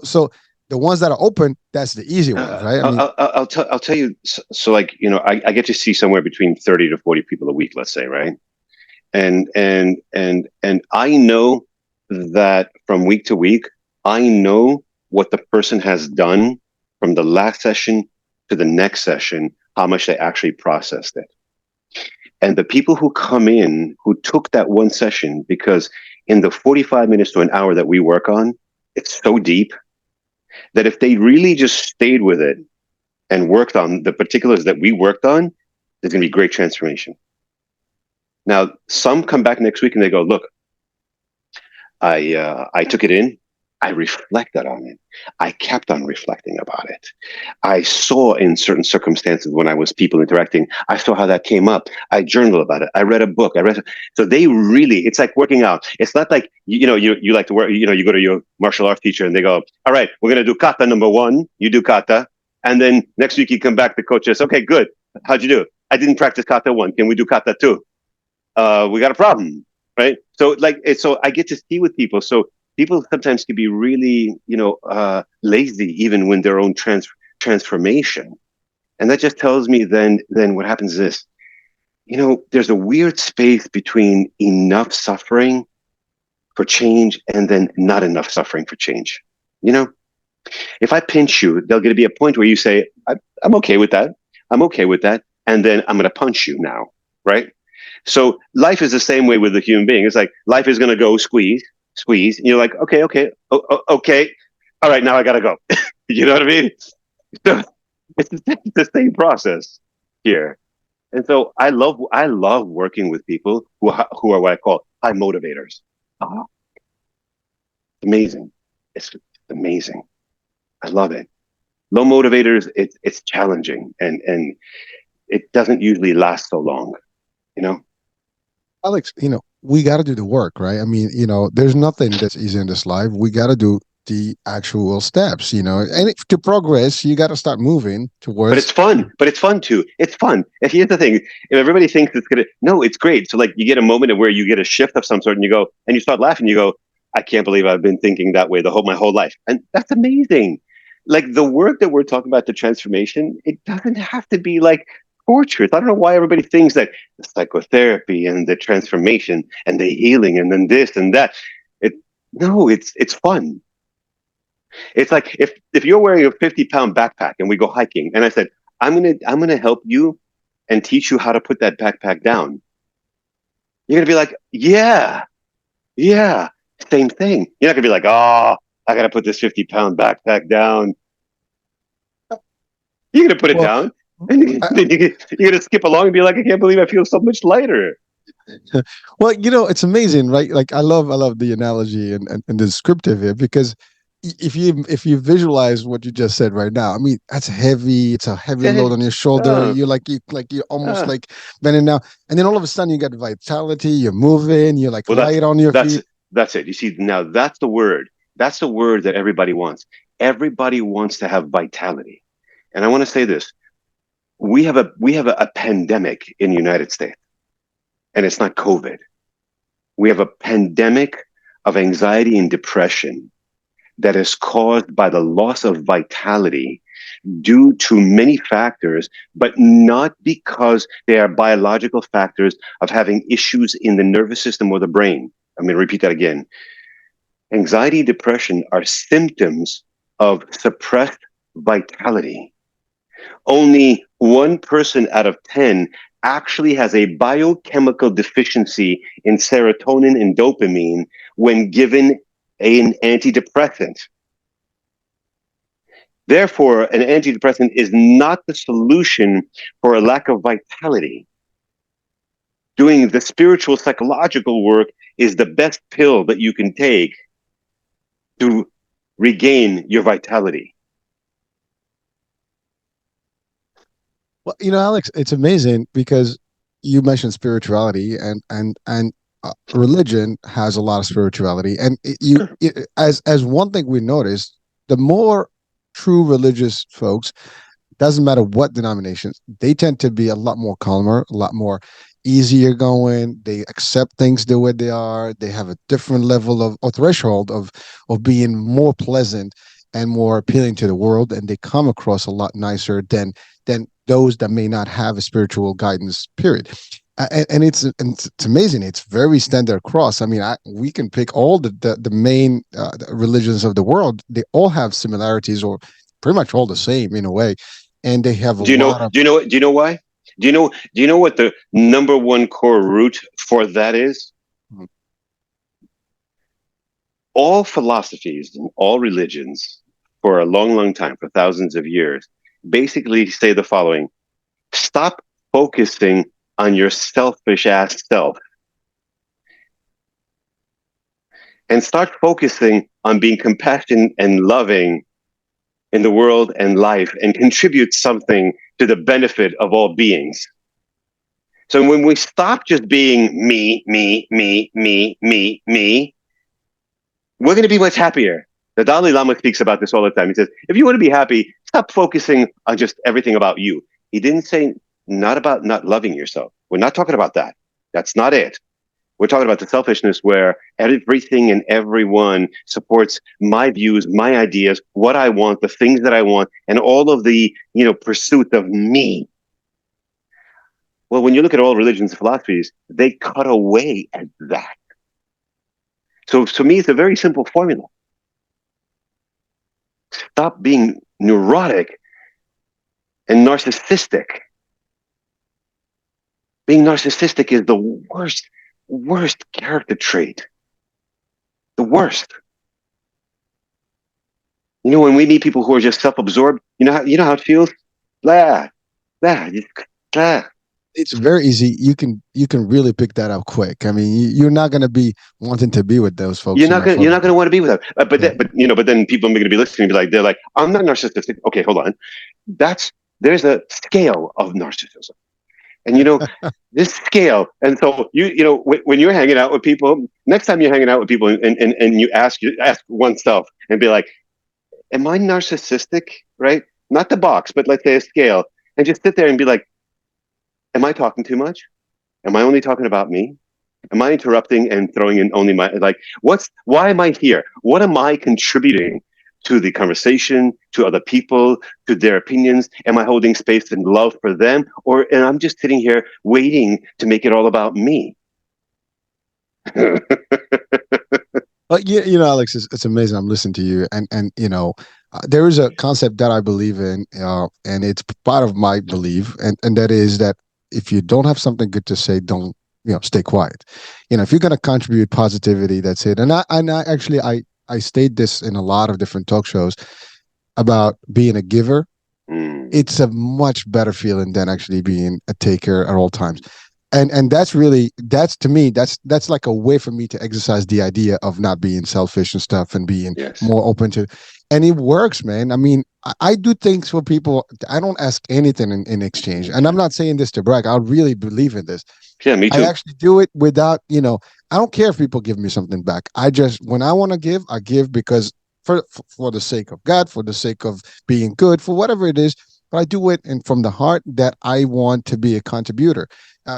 the ones that are open, that's the easy ones, right? I mean, I'll tell you. So like I get to see somewhere between 30 to 40 people a week, let's say, right? And I know that from week to week, I know what the person has done from the last session to the next session, how much they actually processed it. And the people who come in who took that one session, because in the 45 minutes to an hour that we work on, it's so deep that if they really just stayed with it and worked on the particulars that we worked on, there's going to be great transformation. Now, some come back next week and they go, look, I took it in. I reflected on it. I kept on reflecting about it. I saw in certain circumstances when I was people interacting, I saw how that came up. I journaled about it. I read a book. So they really, it's like working out. It's not like, you like to work, you go to your martial arts teacher and they go, all right, we're going to do kata number one. You do kata. And then next week you come back, the coach says, okay, good. How'd you do? I didn't practice kata one. Can we do kata two? We got a problem, right? So so I get to see with people. So people sometimes can be really, lazy even when their own transformation, and that just tells me then what happens is this. There's a weird space between enough suffering for change and then not enough suffering for change. If I pinch you, there'll get to be a point where you say, I'm okay with that. I'm okay with that. And then I'm going to punch you now, right? So life is the same way with the human being. It's like life is going to go squeeze, squeeze. And you're like, okay, okay. All right, now I got to go. You know what I mean? So it's the same process here. And so I love working with people who are what I call high motivators. Uh-huh. amazing. It's amazing. I love it. Low motivators, it's challenging, and it doesn't usually last so long, you know? Alex, we got to do the work, right? I mean, there's nothing that's easy in this life. We got to do the actual steps, and to progress, you got to start moving But towards. it's fun. But it's fun too. It's fun. If here's the thing, if everybody thinks it's gonna, no, it's great. So like you get a moment where you get a shift of some sort, and you go and you start laughing. You go, I can't believe I've been thinking that way my whole life, and that's amazing. Like the work that we're talking about, the transformation, it doesn't have to be like torturous. I don't know why everybody thinks that the psychotherapy and the transformation and the healing and then this and that. It no, it's fun. It's like if you're wearing a 50-pound backpack and we go hiking, and I said, I'm gonna help you and teach you how to put that backpack down. You're gonna be like, yeah, yeah, same thing. You're not gonna be like, oh, I gotta put this 50-pound backpack down. You're gonna put it Well, down, and I, then you're gonna skip along and be like, I can't believe I feel so much lighter. well, it's amazing, right? Like I love the analogy and the descriptive here because if you visualize what you just said right now, I mean that's heavy. It's a heavy load on your shoulder. oh, You're almost ah. like bending down, and then all of a sudden you got vitality. You're moving. You're like Well, that's light on your that's feet. that's it. You see, now that's the word. That's the word that everybody wants. Everybody wants to have vitality. And I want to say this: we have a pandemic in the United States, and it's not COVID. We have a pandemic of anxiety and depression that is caused by the loss of vitality due to many factors, but not because they are biological factors of having issues in the nervous system or the brain. I'm going to repeat that again. Anxiety and depression are symptoms of suppressed vitality. Only one person out of 10 actually has a biochemical deficiency in serotonin and dopamine when given an antidepressant. Therefore, an antidepressant is not the solution for a lack of vitality. Doing the spiritual psychological work is the best pill that you can take to regain your vitality. Well, Alex, it's amazing because you mentioned spirituality and religion has a lot of spirituality, and as one thing we noticed, the more true religious folks, doesn't matter what denominations, they tend to be a lot more calmer, a lot more easier going. They accept things the way they are. They have a different level of or threshold of being more pleasant and more appealing to the world, and they come across a lot nicer than those that may not have a spiritual guidance. Period. And it's amazing. It's very standard across. I mean, we can pick all the main religions of the world. They all have similarities, or pretty much all the same in a way, and they have a Do you know? lot of. Do you know? Do you know why? Do you know? Do you know what the number one core root for that is? All philosophies and all religions, for a long, long time, for thousands of years, basically say the following: stop focusing on your selfish ass self and start focusing on being compassionate and loving in the world and life and contribute something to the benefit of all beings. So when we stop just being me, me, me, me, me, me, we're going to be much happier. The Dalai Lama speaks about this all the time. He says, if you want to be happy, stop focusing on just everything about you. He didn't say not about not loving yourself. We're not talking about that. That's not it. We're talking about the selfishness where everything and everyone supports my views, my ideas, what I want, the things that I want, and all of the, pursuit of me. Well, when you look at all religions and philosophies, they cut away at that. So to me, it's a very simple formula. Stop being neurotic and narcissistic. Being narcissistic is the worst character trait. The worst. When we meet people who are just self-absorbed, you know how it feels? Blah, blah, blah. it's very easy. You can really pick that up quick. I mean, you're not going to be wanting to be with those folks, for You're not long. gonna want to be with them. Yeah. But then people are going to be listening and be like, they're like, I'm not narcissistic. Okay, hold on. That's There's a scale of narcissism, and this scale. And so when you're hanging out with people, next time you're hanging out with people, and you ask oneself and be like, am I narcissistic? Right? Not the box, but let's say a scale, and just sit there and be like, am I talking too much? Am I only talking about me? Am I interrupting and throwing in only my, like, why am I here? What am I contributing to the conversation, to other people, to their opinions? Am I holding space and love for them? And I'm just sitting here waiting to make it all about me? But Alex, it's amazing. I'm listening to you, and there is a concept that I believe in, and it's part of my belief, and that is that if you don't have something good to say, don't stay quiet. If you're going to contribute positivity, that's it. And I actually I state this in a lot of different talk shows about being a giver. Mm, It's a much better feeling than actually being a taker at all times. And that's to me, that's like a way for me to exercise the idea of not being selfish and stuff, and being yes. more open to, and it works, man. I mean, I do things for people. I don't ask anything in exchange, and I'm not saying this to brag. I really believe in this. Yeah, me I too. actually do it without, I don't care if people give me something back. I just, when I want to give, I give because for the sake of God, for the sake of being good, for whatever it is. But I do it and from the heart that I want to be a contributor.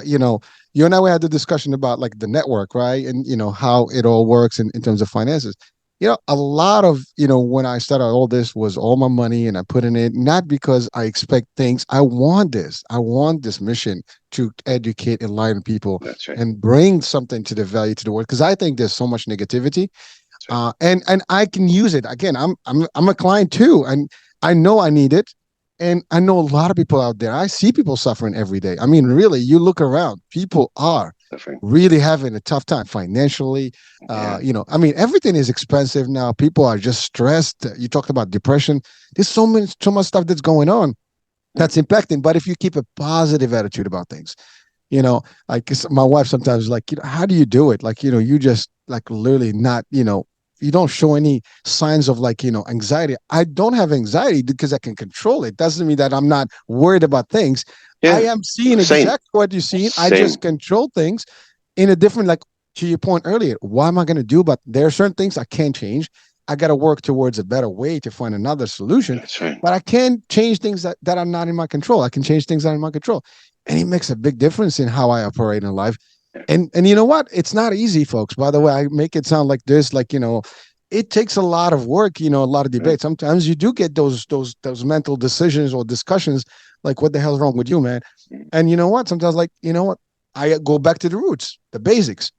You and I, we had the discussion about like the network, right? And how it all works in terms of finances. A lot of, when I started all this was all my money and I put in it, not because I expect things. I want this. I want this mission to educate, enlighten people, That's right. and bring something to the value to the world. Because I think there's so much negativity, That's right. and I can use it. Again, I'm a client too, and I know I need it. And I know a lot of people out there. I see people suffering every day. I mean, really, you look around, people are Suffering. really having a tough time financially. Yeah. I mean, everything is expensive now. People are just stressed. You talked about depression. There's so much stuff that's going on that's impacting. But if you keep a positive attitude about things, like my wife sometimes is like, how do you do it? Like, you just like literally not, you don't show any signs of like, anxiety. I don't have anxiety because I can control it. Doesn't mean that I'm not worried about things. I Yeah. am seeing Same. exactly what you're seeing. I just Same. control things in a different, like to your point earlier, what am I going to do? But there are certain things I can't change. I got to work towards a better way to find another solution. That's right. But I can change things that are not in my control. I can change things that are in my control. And it makes a big difference in how I operate in life. Yeah. And you know what? It's not easy, folks. By the way, I make it sound like this, like, it takes a lot of work, a lot of Right. debate. Sometimes you do get those mental decisions or discussions like, what the hell's wrong with you, man? Mm, And you know what? Sometimes, like, what? I go back to the roots, the basics.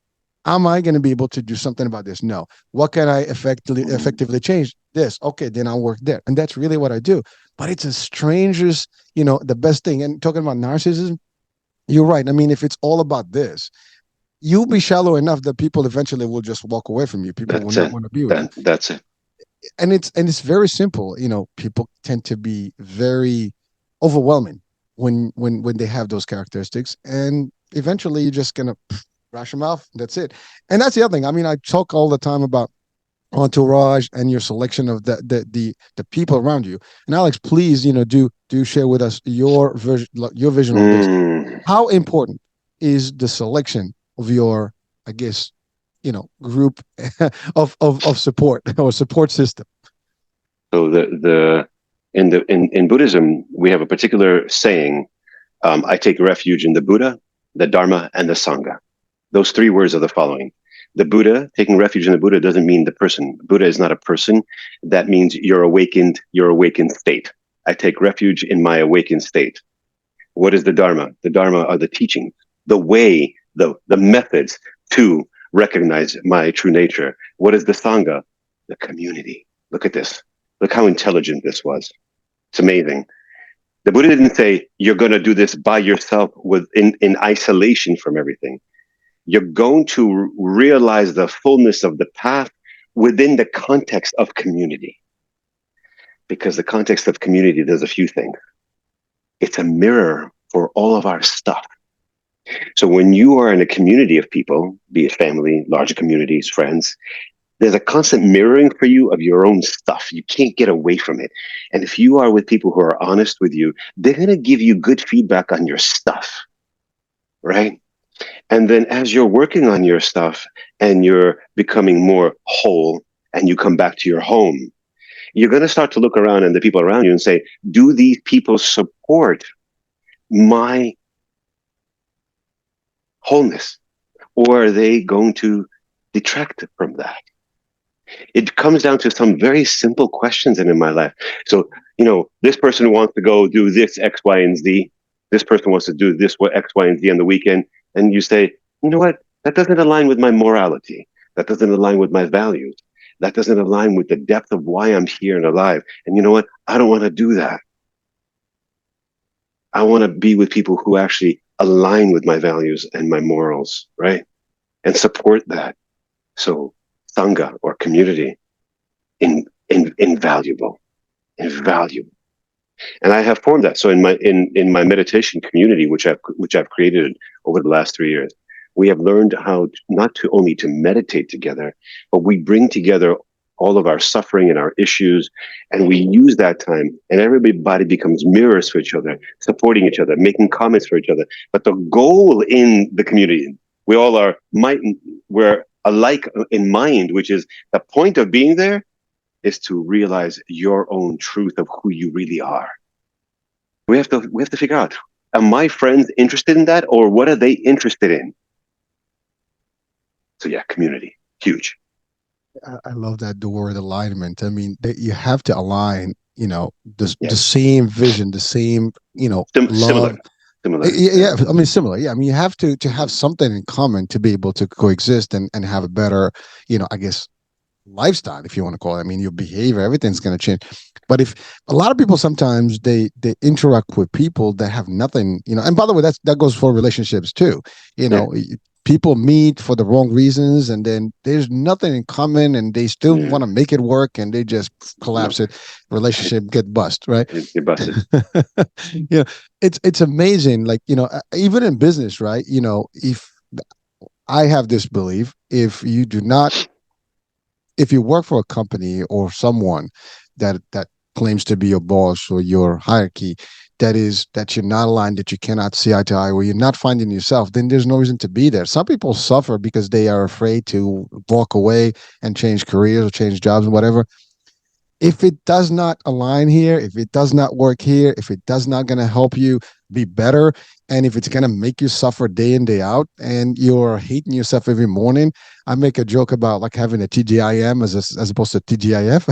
Am I going to be able to do something about this? No. What can I effectively change? This. Okay, then I'll work there. And that's really what I do. But it's a stranger's, the best thing. And talking about narcissism, you're right. I mean, if it's all about this, you'll be shallow enough that people eventually will just walk away from you. People will That's not it. want to be with you. That's it. And it's very simple. People tend to be very overwhelming when they have those characteristics, and eventually you're just gonna brush them off. That's it. And that's the other thing. I mean, I talk all the time about entourage and your selection of the people around you. And Alex, please, do share with us your vision on this. Mm. How important is the selection of your, I guess, group of support or support system? So in Buddhism, we have a particular saying. I take refuge in the Buddha, the Dharma, and the Sangha. Those three words are the following. The Buddha, taking refuge in the Buddha doesn't mean the person. Buddha is not a person. That means your awakened state. I take refuge in my awakened state. What is the Dharma? The Dharma are the teachings, the way, the methods to recognize my true nature. What is the Sangha? The community. Look at this. Look how intelligent this was. It's amazing. The Buddha didn't say you're going to do this by yourself in isolation from everything. You're going to realize the fullness of the path within the context of community. Because the context of community does a few things. It's a mirror for all of our stuff. So when you are in a community of people, be it family, larger communities, friends, there's a constant mirroring for you of your own stuff. You can't get away from it. And if you are with people who are honest with you, they're going to give you good feedback on your stuff, right? And then as you're working on your stuff and you're becoming more whole and you come back to your home, you're going to start to look around and the people around you and say, do these people support my wholeness? Or are they going to detract from that? It comes down to some very simple questions in my life. So, this person wants to go do this X, Y, and Z. This person wants to do this what X, Y, and Z on the weekend. And you say, you know what? That doesn't align with my morality. That doesn't align with my values. That doesn't align with the depth of why I'm here and alive. And you know what? I don't want to do that. I want to be with people who actually align with my values and my morals, right? And support that. So sangha or community, invaluable, invaluable. And I have formed that. So in my meditation community, which I've created over the last 3 years, we have learned how not to only to meditate together, but we bring together all of our suffering and our issues, and we use that time, and everybody becomes mirrors for each other, supporting each other, making comments for each other. But the goal in the community, we all are we're alike in mind, which is the point of being there is to realize your own truth of who you really are. We have to figure out, are my friends interested in that, or what are they interested in? So yeah, community, huge. I love that, the word alignment. I mean, that you have to align, the Yes, same vision, the same, Similar, love. similar. Yeah, I mean, similar. Yeah, I mean, you have to have something in common to be able to coexist and have a better, I guess, lifestyle, if you want to call it. I mean, your behavior, everything's going to change. But if a lot of people sometimes they interact with people that have nothing, and by the way, that goes for relationships too. You Yeah, know, people meet for the wrong reasons, and then there's nothing in common, and they still yeah. want to make it work, and they just No, collapse it. Relationship get bust, right? you're busted. Yeah, it's amazing. Like, even in business, right? If I have this belief, if you work for a company or someone that claims to be your boss or your hierarchy, that you're not aligned, that you cannot see eye to eye, or you're not finding yourself, then there's no reason to be there. Some people suffer because they are afraid to walk away and change careers or change jobs and whatever. If it does not align here, if it does not work here, if it does not going to help you be better, and if it's going to make you suffer day in, day out, and you're hating yourself every morning, I make a joke about like having a TGIM as opposed to TGIF.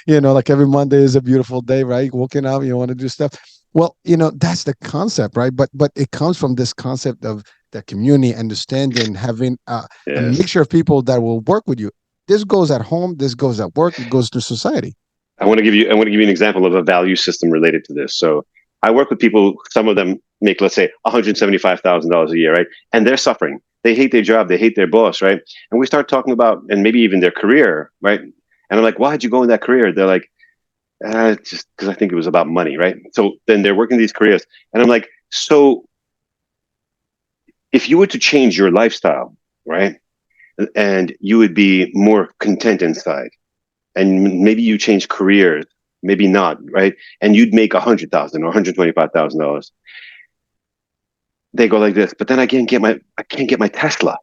Like every Monday is a beautiful day, right? Waking up, you want to do stuff. Well, that's the concept, right? But it comes from this concept of the community, understanding, having a Yes. mixture of people that will work with you. This goes at home, this goes at work, it goes to society. I want to give you an example of a value system related to this. So I work with people, some of them make, let's say, $175,000 a year, right? And they're suffering. They hate their job, they hate their boss, right? And we start talking about, and maybe even their career, right? And I'm like, why'd you go in that career? They're like, just because I think it was about money, right? So then they're working these careers. And I'm like, so if you were to change your lifestyle, right? And you would be more content inside, and maybe you change careers, maybe not, right? And you'd make 100,000 or $125,000. They go like this, but then I can't get my Tesla.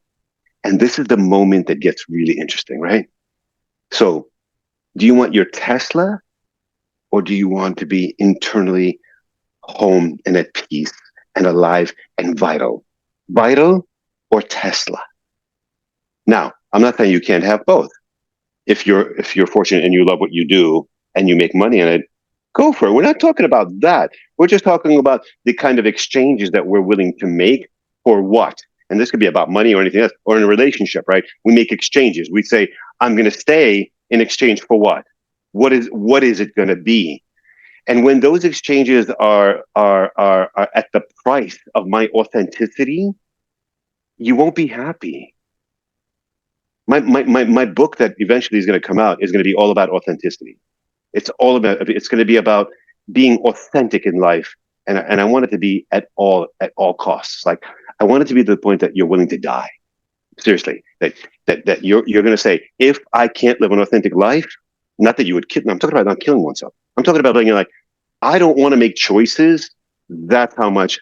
And this is the moment that gets really interesting, right? So do you want your Tesla, or do you want to be internally home and at peace and alive and vital? Vital or Tesla? Now, I'm not saying you can't have both. If you're fortunate and you love what you do and you make money in it, go for it. We're not talking about that. We're just talking about the kind of exchanges that we're willing to make for what. And this could be about money or anything else, or in a relationship, right? We make exchanges. We say, I'm going to stay in exchange for what? What is it going to be? And when those exchanges are at the price of my authenticity, you won't be happy. My book that eventually is going to come out is going to be all about authenticity. It's going to be about being authentic in life, and I want it to be at all costs. Like, I want it to be to the point that you're willing to die. Seriously, that you're going to say, if I can't live an authentic life, not that you would kill. I'm talking about not killing oneself. I'm talking about like, I don't want to make choices. That's how much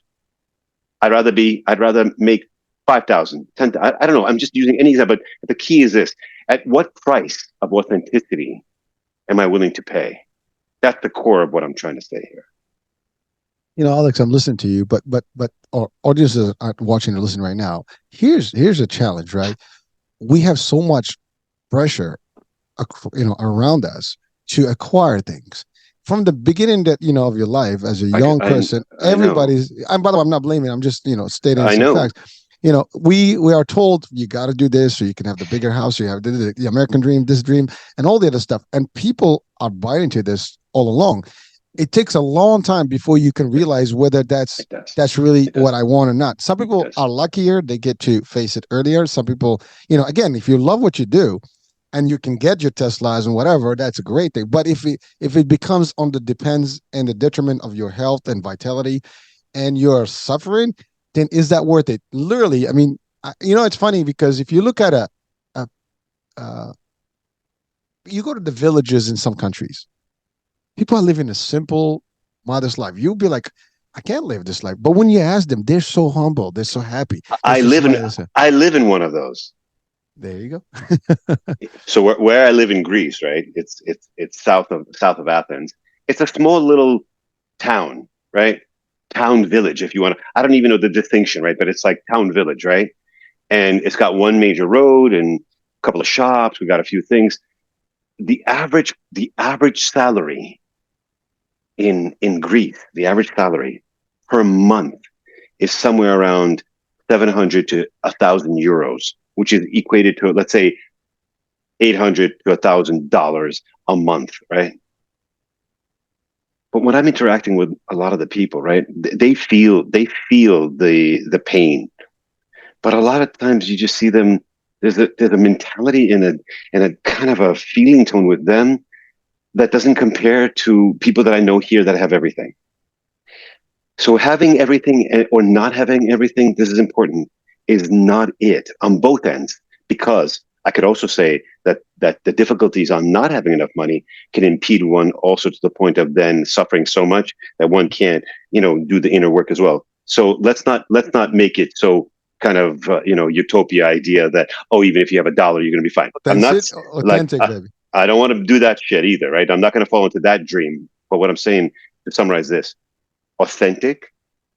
I'd rather be. I'd rather make 5,000, 10,000. I don't know. I'm just using any example. But the key is this: at what price of authenticity am I willing to pay? That's the core of what I'm trying to say here. Alex, I'm listening to you, but our audiences aren't watching or listening right now. Here's a challenge, right? We have so much pressure, around us to acquire things. From the beginning that of your life as a I, young I, person, I know. everybody's. And by the way, I'm not blaming. I'm just stating I some know. facts. We are told you got to do this so you can have the bigger house, so you have the American dream, this dream, and all the other stuff. And people are buying into this all along. It takes a long time before you can realize whether that's It does. that's really It what does. I want or not. Some It people does. are luckier; they get to face it earlier. Some people, again, if you love what you do, and you can get your Teslas and whatever, that's a great thing. But if it becomes on the depends and the detriment of your health and vitality, and you're suffering, then is that worth it? Literally, I mean, it's funny because if you look at a uh, you go to the villages in some countries, people are living a simple, modest life. You'll be like, I can't live this life. But when you ask them, they're so humble, they're so happy, they're I so live in smiling. I live in one of those. There you go. So where I live in Greece, right? It's south of Athens. It's a small little town, right? Town village, if you want to. I don't even know the distinction, right? But it's like town village, right? And it's got one major road and a couple of shops. We got a few things. The average salary in Greece, the average salary per month is somewhere around 700 to 1,000 euros, which is equated to, let's say, 800 to $1,000 a month, right? But when I'm interacting with a lot of the people, right, they feel the pain. But a lot of times you just see them. There's a mentality and a kind of a feeling tone with them that doesn't compare to people that I know here that have everything. So having everything or not having everything, this is important, is not it on both ends. Because I could also say that the difficulties on not having enough money can impede one also to the point of then suffering so much that one can't, do the inner work as well. So let's not make it so kind of utopia idea that, oh, even if you have a dollar you're going to be fine. I'm not like Authentic, baby. I don't want to do that shit either, right? I'm not going to fall into that dream. But what I'm saying, to summarize this: authentic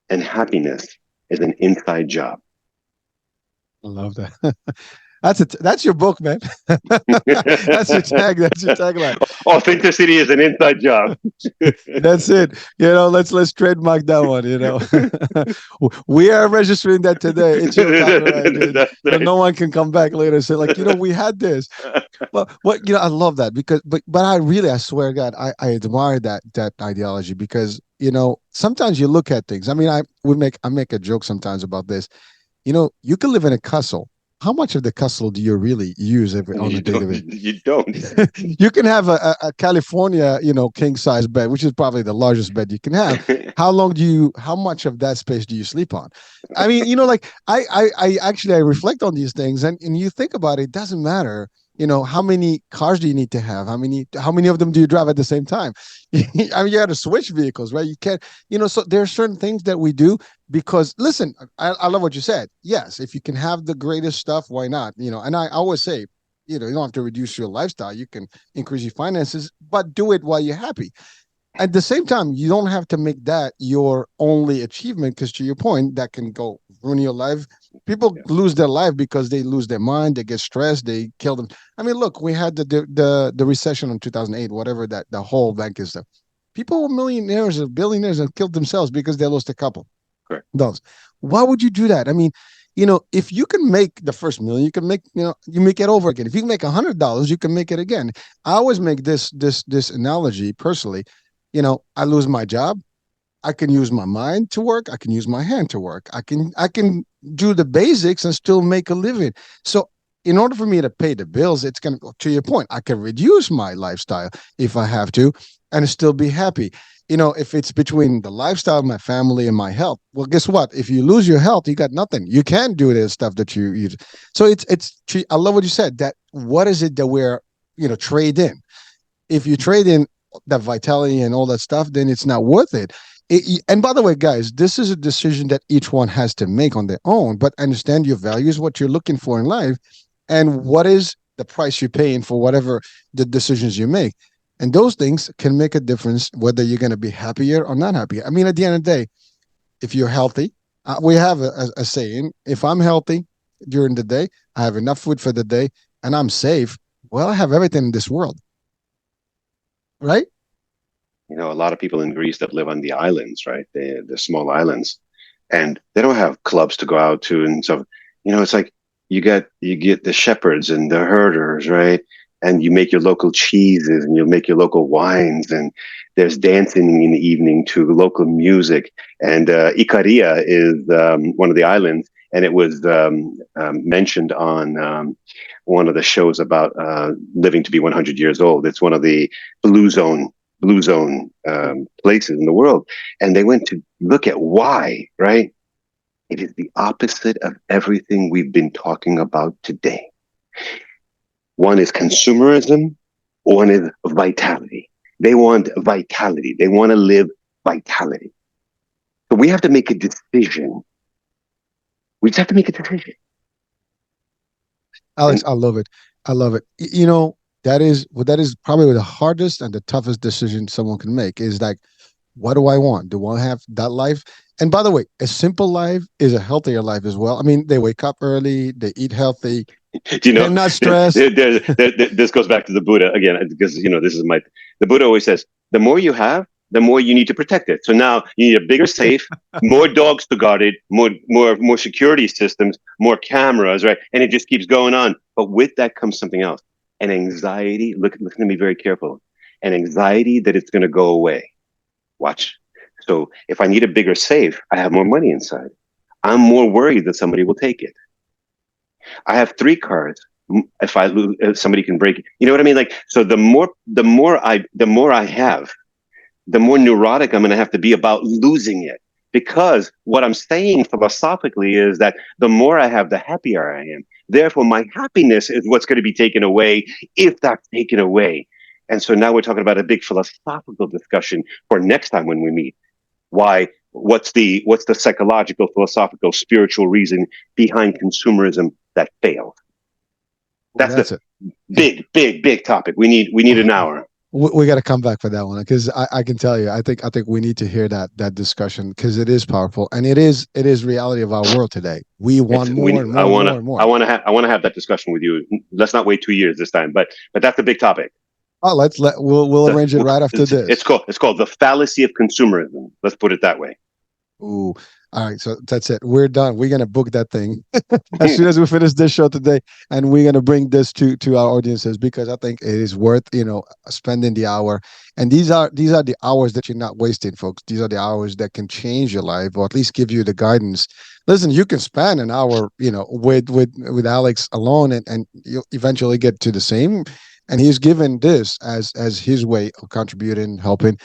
and happiness is an inside job. I love that. That's your book, man. That's your tag. That's your tagline. Authenticity is an inside job. That's it. Let's trademark that one. We are registering that today. It's your copyright, dude. That's So right. no one can come back later and say, like, we had this. Well, what I love that because, but I swear to God, I admire that ideology because sometimes you look at things. I mean, I make a joke sometimes about this. You can live in a castle. How much of the castle do you really use on a You daily don't. basis? You don't. You can have a California, king size bed, which is probably the largest bed you can have. How much of that space do you sleep on? I mean, like I actually I reflect on these things and you think about it, it doesn't matter. How many cars do you need to have? How many of them do you drive at the same time? I mean, you got to switch vehicles, right? You can't, so there are certain things that we do because listen, I love what you said. Yes, if you can have the greatest stuff, why not? And I always say, you don't have to reduce your lifestyle. You can increase your finances, but do it while you're happy. At the same time, you don't have to make that your only achievement because, to your point, that can go ruin your life. People Yeah, lose their life because they lose their mind, they get stressed, they kill them. I mean, look, we had the recession in 2008, whatever that the whole bank is. There, people were millionaires or billionaires and killed themselves because they lost a couple. correct. Those. Why would you do that? I mean, if you can make the first million, you can make, you make it over again. If you can make $100, you can make it again. I always make this analogy personally. I lose my job. I can use my mind to work. I can use my hand to work. I can do the basics and still make a living. So in order for me to pay the bills, it's going to go to your point. I can reduce my lifestyle if I have to and still be happy. If it's between the lifestyle of my family and my health, well, guess what? If you lose your health, you got nothing. You can't do the stuff that you. So I love what you said. That what is it that we're trade in? If you trade in that vitality and all that stuff, then it's not worth it. And by the way, guys, this is a decision that each one has to make on their own. But understand your values, what you're looking for in life, and what is the price you're paying for whatever the decisions you make. And those things can make a difference whether you're going to be happier or not happier. I mean, at the end of the day, if you're healthy, we have a saying: if I'm healthy during the day, I have enough food for the day, and I'm safe. Well, I have everything in this world, right? A lot of people in Greece that live on the islands, right? The small islands, and they don't have clubs to go out to, and so it's like you get the shepherds and the herders, right? And you make your local cheeses and you make your local wines, and there's dancing in the evening to local music. And Ikaria is one of the islands, and it was mentioned on one of the shows about living to be 100 years old. It's one of the blue zone blue zone places in the world, and they went to look at why. Right, it is the opposite of everything we've been talking about today. One is consumerism, one is vitality. They want vitality. They want to live vitality. So we have to make a decision. We just have to make a decision. Alex, And I love it. I love it. That is probably the hardest and the toughest decision someone can make is like, what do I want? Do I have that life? And by the way, a simple life is a healthier life as well. I mean, they wake up early, they eat healthy, do you they're know, not stressed. this goes back to the Buddha again, because this is the Buddha always says, the more you have, the more you need to protect it. So now you need a bigger safe, more dogs to guard it, more security systems, more cameras, right? And it just keeps going on. But with that comes something else, an anxiety. Listen to me very careful. An anxiety that it's going to go away. Watch. So if I need a bigger safe, I have more money inside. I'm more worried that somebody will take it. I have three cars. If I lose, if somebody can break it. You know what I mean? Like, so the more I have, the more neurotic I'm going to have to be about losing it. Because what I'm saying philosophically is that the more I have, the happier I am. Therefore, my happiness is what's going to be taken away if that's taken away. And so now we're talking about a big philosophical discussion for next time when we meet. Why? What's the psychological, philosophical, spiritual reason behind consumerism that failed? Well, That's that's the it. big topic. We need an hour. We got to come back for that one because I can tell you, I think we need to hear that discussion because it is powerful and it is reality of our world today. We want It's more we and I more and wanna more and I more. wanna have I wanna have that discussion with you. Let's not wait 2 years this time, but that's a big topic. Oh, we'll The, arrange it right after it's this. called the fallacy of consumerism. Let's put it that way. Ooh, all right. So that's it. We're done. We're gonna book that thing as soon as we finish this show today, and we're gonna bring this to our audiences because I think it is worth spending the hour. And these are the hours that you're not wasting, folks. These are the hours that can change your life or at least give you the guidance. Listen, you can spend an hour, with Alex alone, and you'll eventually get to the same. And he's given this as his way of contributing, helping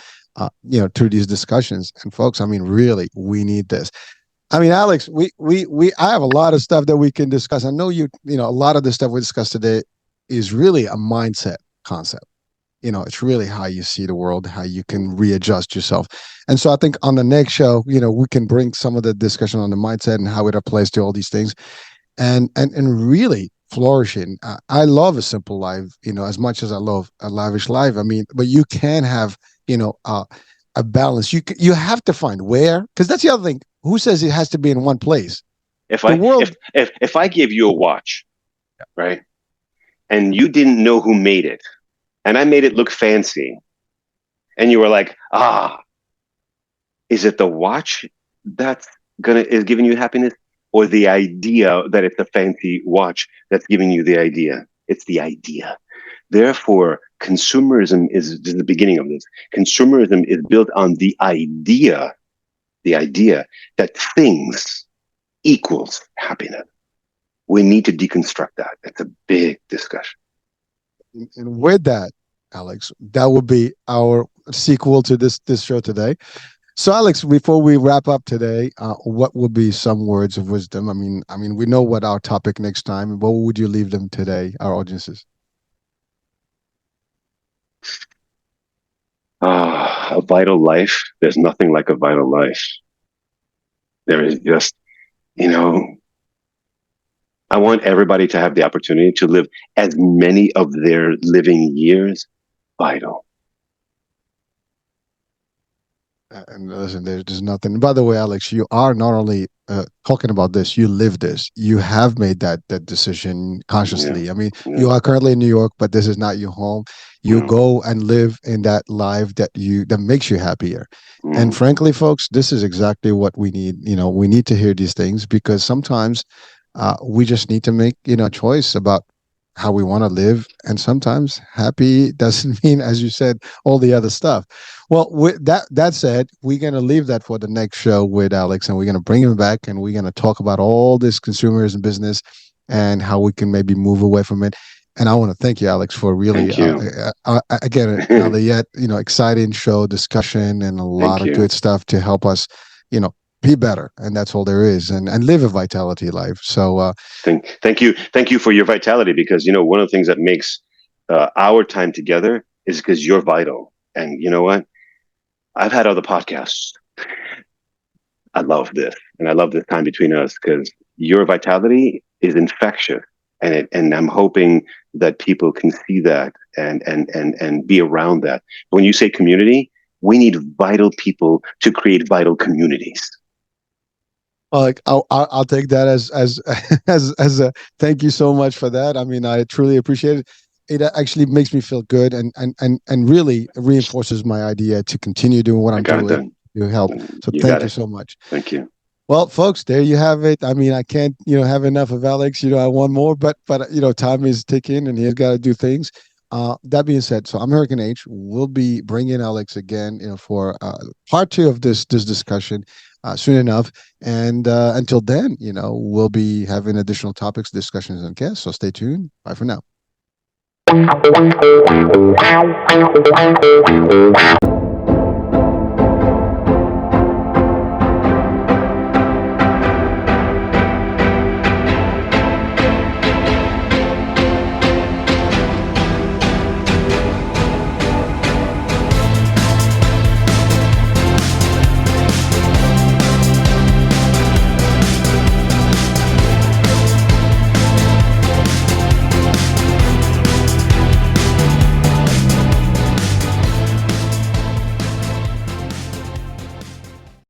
through these discussions. And folks, I mean, really, we need this. I mean, Alex, I have a lot of stuff that we can discuss. I know a lot of the stuff we discussed today is really a mindset concept. It's really how you see the world, how you can readjust yourself. And so I think on the next show, we can bring some of the discussion on the mindset and how it applies to all these things and really flourishing. I love a simple life, as much as I love a lavish life. I mean, but you can have, you know, uh, a balance. You have to find where, because that's the other thing. Who says it has to be in one place? If The I world. if I give you a watch, right, and you didn't know who made it, and I made it look fancy, and you were like, is it the watch that's gonna is giving you happiness, or the idea that it's a fancy watch that's giving you the idea? It's the idea. Therefore, consumerism is the beginning of this. Consumerism is built on the idea that things equals happiness. We need to deconstruct that. It's a big discussion. And with that, Alex, that would be our sequel to this show today. So, Alex, before we wrap up today, what would be some words of wisdom? I mean, we know what our topic next time. What would you leave them today, our audiences? A vital life. There's nothing like a vital life. There is just, you know, I want everybody to have the opportunity to live as many of their living years vital. And listen, there's nothing. By the way, Alex, you are not only talking about this, you live this. You have made that decision Yeah, consciously. I mean, yeah, you are currently in New York, but this is not your home. You no, go and live in that life that makes you happier. And mm, frankly, folks, this is exactly what we need. We need to hear these things because sometimes we just need to make a choice about how we want to live, and sometimes happy doesn't mean, as you said, all the other stuff. Well, with that said, we're gonna leave that for the next show with Alex, and we're gonna bring him back, and we're gonna talk about all this consumers and business, and how we can maybe move away from it. And I want to thank you, Alex, for really, thank you. again, another yet exciting show discussion and a lot Thank of you. good stuff to help us, you know, be better, and that's all there is, and live a vitality life. So, Thank you for your vitality, because one of the things that makes our time together is because you're vital. And you know what? I've had other podcasts. I love this, and I love this time between us because your vitality is infectious, and I'm hoping that people can see that and be around that. When you say community, we need vital people to create vital communities. like I'll take that as as a thank you so much for that. I mean, I truly appreciate it. It actually makes me feel good, and really reinforces my idea to continue doing what I I'm got doing that. to help. So You thank got you it. so much. Thank you. Well, folks, there you have it. I mean, I can't, have enough of Alex. I want more, but time is ticking, and he's got to do things. That being said, so I'm Hurricane H. We'll be bringing Alex again, for part two of this discussion soon enough. And until then, we'll be having additional topics, discussions, and guests. So stay tuned. Bye for now.